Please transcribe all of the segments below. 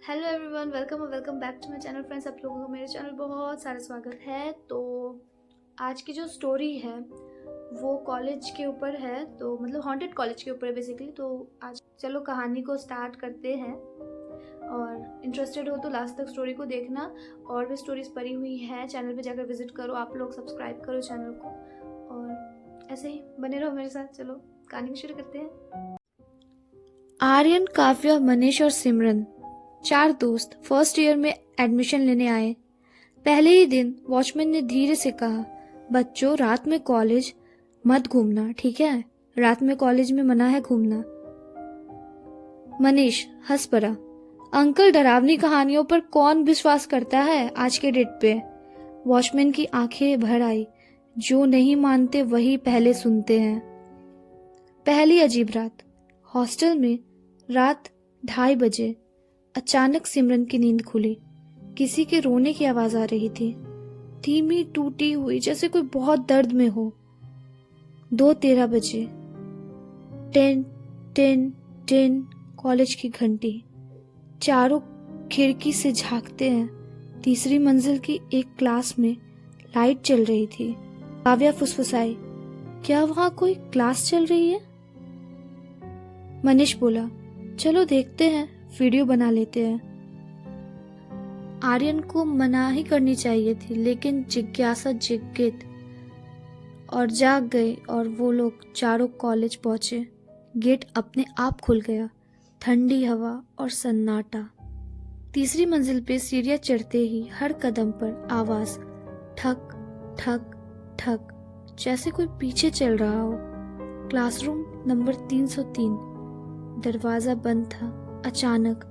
Hello everyone, welcome back to my channel. Friends, आप लोगों को मेरे चैनल बहुत सारा स्वागत है। तो आज की जो स्टोरी है वो कॉलेज के ऊपर है, तो मतलब हॉन्टेड कॉलेज के ऊपर है बेसिकली। तो आज चलो कहानी को स्टार्ट करते हैं, और इंटरेस्टेड हो तो लास्ट तक स्टोरी को देखना। और भी स्टोरीज पड़ी हुई हैं, चैनल पे जाकर विजिट करो, आप लोग सब्सक्राइब करो चैनल को, और ऐसे ही बने रहो मेरे साथ। चलो कहानी शुरू करते हैं। आर्यन, काव्या, मनीष और सिमरन, 4 दोस्त फर्स्ट ईयर में एडमिशन लेने आए। पहले ही दिन वॉचमैन ने धीरे से कहा, बच्चों रात में कॉलेज मत घूमना, ठीक है? रात में कॉलेज में मना है घूमना। मनीष हंस पड़ा, अंकल डरावनी कहानियों पर कौन विश्वास करता है आज के डेट पे? वॉचमैन की आंखें भर आई, जो नहीं मानते वही पहले सुनते हैं। पहली अजीब रात। हॉस्टल में रात 2:30 बजे अचानक सिमरन की नींद खुली। किसी के रोने की आवाज आ रही थी, धीमी टूटी हुई, जैसे कोई बहुत दर्द में हो। 2:13 बजे, टेन टेन टेन, कॉलेज की घंटी। चारों खिड़की से झांकते हैं। तीसरी मंजिल की एक क्लास में लाइट चल रही थी। काव्या फुसफुसाई, क्या वहां कोई क्लास चल रही है? मनीष बोला, चलो देखते हैं, वीडियो बना लेते हैं। आर्यन को मना ही करनी चाहिए थी, लेकिन जिज्ञासा जिद्द और जाग गई, और वो लोग चारों कॉलेज पहुंचे। गेट अपने आप खुल गया, ठंडी हवा और सन्नाटा। तीसरी मंजिल पे सीढ़ियां चढ़ते ही हर कदम पर आवाज, ठक ठक ठक, जैसे कोई पीछे चल रहा हो। Classroom number 303। दरवाजा बंद था। अचानक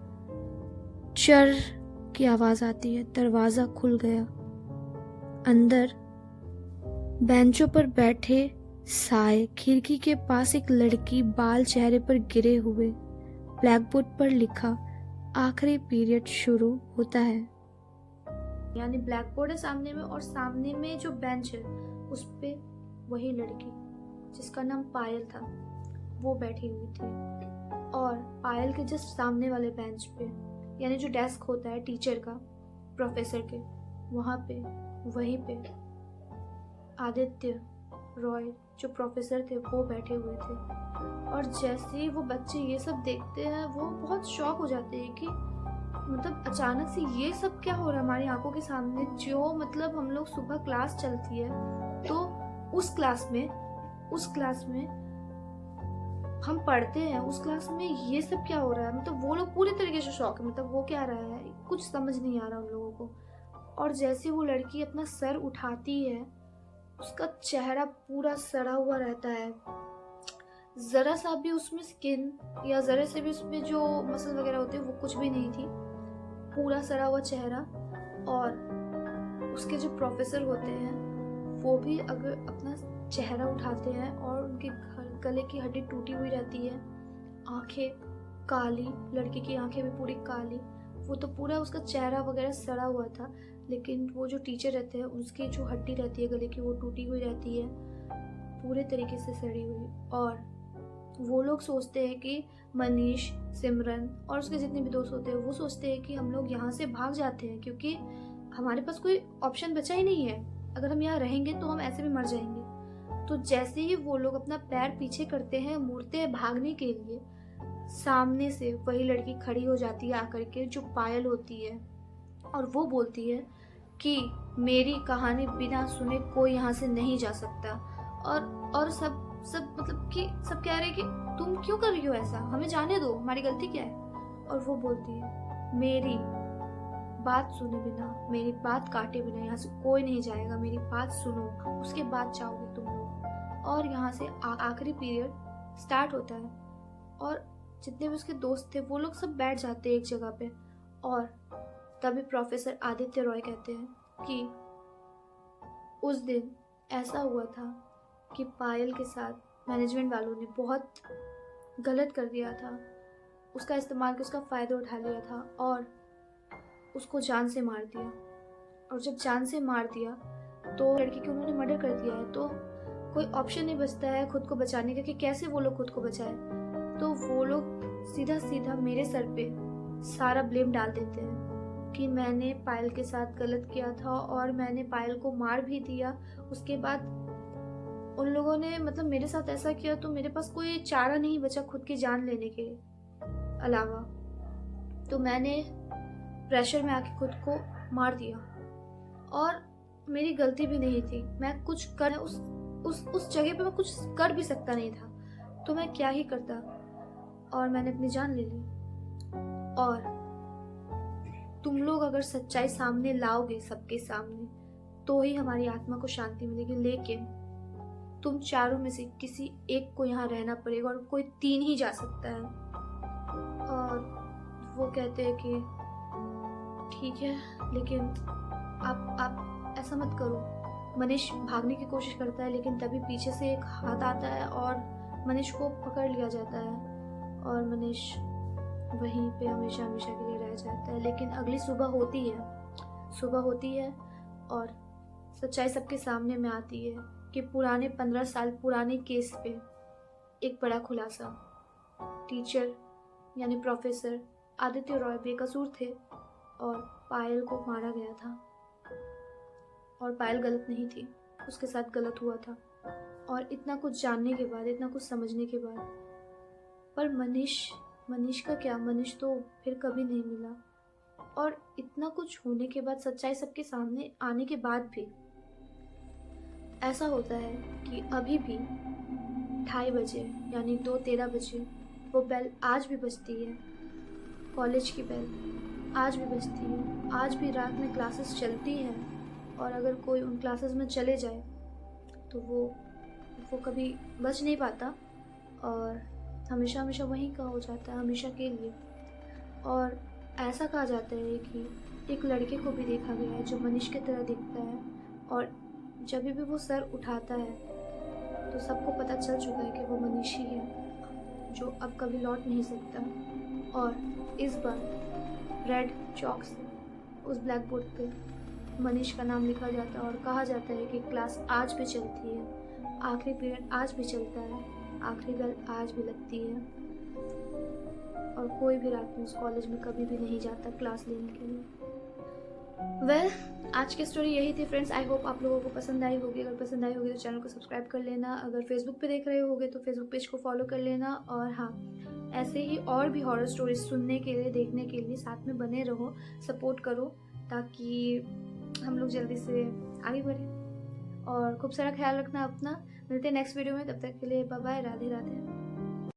चर की आवाज आती है, दरवाजा खुल गया। अंदर बेंचों पर बैठे साए, खिड़की के पास एक लड़की, बाल चेहरे पर गिरे हुए। ब्लैकबोर्ड पर लिखा, आखिरी पीरियड शुरू होता है। यानी ब्लैकबोर्ड है सामने में, और सामने में जो बेंच है उस पे वही लड़की जिसका नाम पायल था वो बैठी हुई थी। और पायल के जस्ट सामने वाले बेंच पे, यानी जो डेस्क होता है टीचर का, प्रोफेसर के, वहाँ पे वहीं पे आदित्य रॉय जो प्रोफेसर थे वो बैठे हुए थे। और जैसे ही वो बच्चे ये सब देखते हैं वो बहुत शॉक हो जाते हैं कि मतलब अचानक से ये सब क्या हो रहा है हमारी आंखों के सामने। जो मतलब हम लोग सुबह क्लास चलती है तो उस क्लास में हम पढ़ते हैं, उस क्लास में ये सब क्या हो रहा है। मतलब वो लोग पूरे तरीके से शॉक है, मतलब वो क्या रहा है कुछ समझ नहीं आ रहा उन लोगों को। और जैसे वो लड़की अपना सर उठाती है, उसका चेहरा पूरा सड़ा हुआ रहता है, जरा सा भी उसमें स्किन या जरा से भी उसमें जो मसल वगैरह होते हैं वो कुछ भी नहीं थी, पूरा सड़ा हुआ चेहरा। और उसके जो प्रोफेसर होते हैं वो भी अगर अपना चेहरा उठाते हैं और उनके गले की हड्डी टूटी हुई रहती है, आंखें काली, लड़की की आंखें भी पूरी काली। वो तो पूरा उसका चेहरा वगैरह सड़ा हुआ था, लेकिन वो जो टीचर रहते हैं उसकी जो हड्डी रहती है गले की वो टूटी हुई रहती है, पूरे तरीके से सड़ी हुई। और वो लोग सोचते हैं कि मनीष, सिमरन और उसके जितने भी दोस्त होते हैं वो सोचते हैं कि हम लोग यहाँ से भाग जाते हैं, क्योंकि हमारे पास कोई ऑप्शन बचा ही नहीं है। अगर हम यहाँ रहेंगे तो हम ऐसे भी मर जाएंगे। तो जैसे ही वो लोग अपना पैर पीछे करते हैं, मुड़ते हैं भागने के लिए, सामने से वही लड़की खड़ी हो जाती है आकर के, जो पायल होती है। और वो बोलती है कि मेरी कहानी बिना सुने कोई यहाँ से नहीं जा सकता। और सब मतलब कि सब कह रहे हैं कि तुम क्यों कर रही हो ऐसा, हमें जाने दो, हमारी गलती क्या है। और वो बोलती है, मेरी बात सुने बिना, मेरी बात काटे बिना यहाँ से कोई नहीं जाएगा, मेरी बात सुनो, उसके बाद जाओगे तुम लोग। और यहाँ से आखिरी पीरियड स्टार्ट होता है, और जितने भी उसके दोस्त थे वो लोग सब बैठ जाते हैं एक जगह पे। और तभी प्रोफेसर आदित्य रॉय कहते हैं कि उस दिन ऐसा हुआ था कि पायल के साथ मैनेजमेंट वालों ने बहुत गलत कर दिया था, उसका इस्तेमाल कर उसका फ़ायदा उठा लिया था और उसको जान से मार दिया। और जब जान से मार दिया तो लड़की की उन्होंने मर्डर कर दिया है, तो कोई ऑप्शन नहीं बचता है खुद को बचाने का कि कैसे वो लोग खुद को बचाए। तो वो लोग सीधा सीधा मेरे सर पे सारा ब्लेम डाल देते हैं कि मैंने पायल के साथ गलत किया था और मैंने पायल को मार भी दिया। उसके बाद उन लोगों ने मतलब मेरे साथ ऐसा किया तो मेरे पास कोई चारा नहीं बचा खुद की जान लेने के अलावा। तो मैंने प्रेशर में आके खुद को मार दिया और मेरी गलती भी नहीं थी। मैं कुछ कर उस जगह पे मैं कुछ कर भी सकता नहीं था, तो मैं क्या ही करता, और मैंने अपनी जान ले ली। और तुम लोग अगर सच्चाई सामने लाओगे सबके सामने तो ही हमारी आत्मा को शांति मिलेगी, लेकिन तुम चारों में से किसी एक को यहाँ रहना पड़ेगा और कोई 3 ही जा सकता है। और वो कहते हैं कि ठीक है, लेकिन आप ऐसा मत करो। मनीष भागने की कोशिश करता है, लेकिन तभी पीछे से एक हाथ आता है और मनीष को पकड़ लिया जाता है और मनीष वहीं पे हमेशा हमेशा के लिए रह जाता है। लेकिन अगली सुबह होती है और सच्चाई सबके सामने में आती है कि पुराने 15 साल पुराने केस पे एक बड़ा खुलासा। टीचर यानी प्रोफेसर आदित्य रॉय बेकसूर थे और पायल को मारा गया था। और पायल गलत नहीं थी, उसके साथ गलत हुआ था। और इतना कुछ जानने के बाद, इतना कुछ समझने के बाद, पर मनीष का क्या? मनीष तो फिर कभी नहीं मिला। और इतना कुछ होने के बाद, सच्चाई सबके सामने आने के बाद भी ऐसा होता है कि अभी भी 2:30 बजे यानी 2:13 बजे वो बेल आज भी बजती है। कॉलेज की बेल आज भी बजती है। आज भी रात में क्लासेस चलती हैं और अगर कोई उन क्लासेस में चले जाए तो वो कभी बच नहीं पाता और हमेशा हमेशा वहीं का हो जाता है, हमेशा के लिए। और ऐसा कहा जाता है कि एक लड़के को भी देखा गया है जो मनीष की तरह दिखता है, और जब भी वो सर उठाता है तो सबको पता चल चुका है कि वो मनीष ही है जो अब कभी लौट नहीं सकता। और इस बार रेड चॉक से उस ब्लैक बोर्ड पे मनीष का नाम लिखा जाता है और कहा जाता है कि क्लास आज भी चलती है, आखिरी पीरियड आज भी चलता है, आखिरी बेल आज भी लगती है, और कोई भी रात में उस कॉलेज में कभी भी नहीं जाता क्लास लेने के लिए। आज की स्टोरी यही थी फ्रेंड्स। आई होप आप लोगों को पसंद आई होगी। अगर पसंद आई होगी तो चैनल को सब्सक्राइब कर लेना। अगर फेसबुक पे देख रहे होगे तो फेसबुक पेज को फॉलो कर लेना। और हाँ, ऐसे ही और भी हॉरर स्टोरीज सुनने के लिए, देखने के लिए साथ में बने रहो, सपोर्ट करो, ताकि हम लोग जल्दी से आगे बढ़ें। और खूब सारा ख्याल रखना अपना। मिलते हैं नेक्स्ट वीडियो में, तब तक के लिए बाय बाय, राधे राधे।